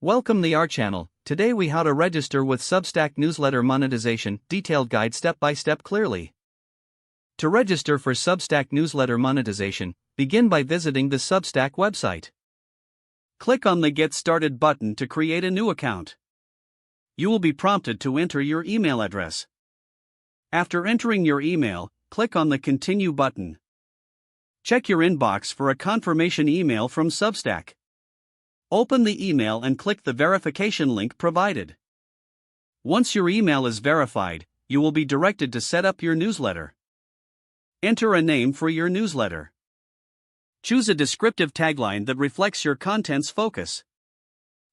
Welcome to our channel. Today we how to register with Substack newsletter monetization, detailed guide step by step clearly. To register for Substack newsletter monetization, begin by visiting the Substack website. Click on the Get Started button to create a new account. You will be prompted to enter your email address. After entering your email, click on the Continue button. Check your inbox for a confirmation email from Substack. Open the email and click the verification link provided. Once your email is verified, you will be directed to set up your newsletter. Enter a name for your newsletter. Choose a descriptive tagline that reflects your content's focus.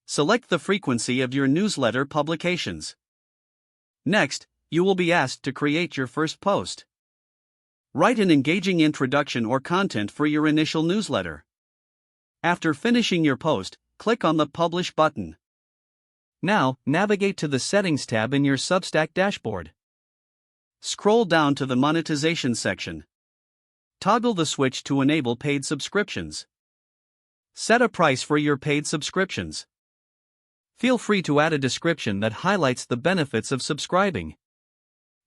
Select the frequency of your newsletter publications. Next, you will be asked to create your first post. Write an engaging introduction or content for your initial newsletter. After finishing your post, click on the Publish button. Now, navigate to the Settings tab in your Substack dashboard. Scroll down to the Monetization section. Toggle the switch to enable paid subscriptions. Set a price for your paid subscriptions. Feel free to add a description that highlights the benefits of subscribing.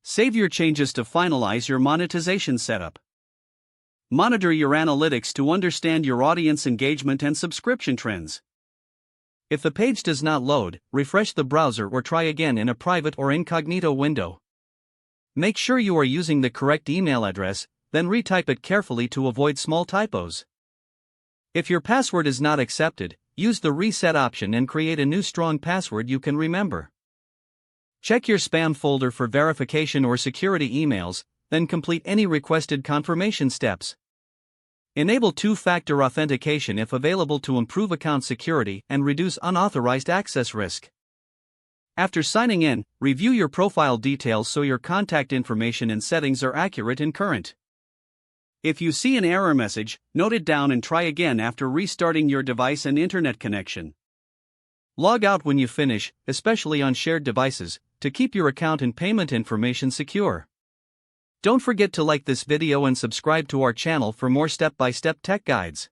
Save your changes to finalize your monetization setup. Monitor your analytics to understand your audience engagement and subscription trends. If the page does not load, refresh the browser or try again in a private or incognito window. Make sure you are using the correct email address, then retype it carefully to avoid small typos. If your password is not accepted, use the reset option and create a new strong password you can remember. Check your spam folder for verification or security emails, then complete any requested confirmation steps. Enable two-factor authentication if available to improve account security and reduce unauthorized access risk. After signing in, review your profile details so your contact information and settings are accurate and current. If you see an error message, note it down and try again after restarting your device and internet connection. Log out when you finish, especially on shared devices, to keep your account and payment information secure. Don't forget to like this video and subscribe to our channel for more step-by-step tech guides.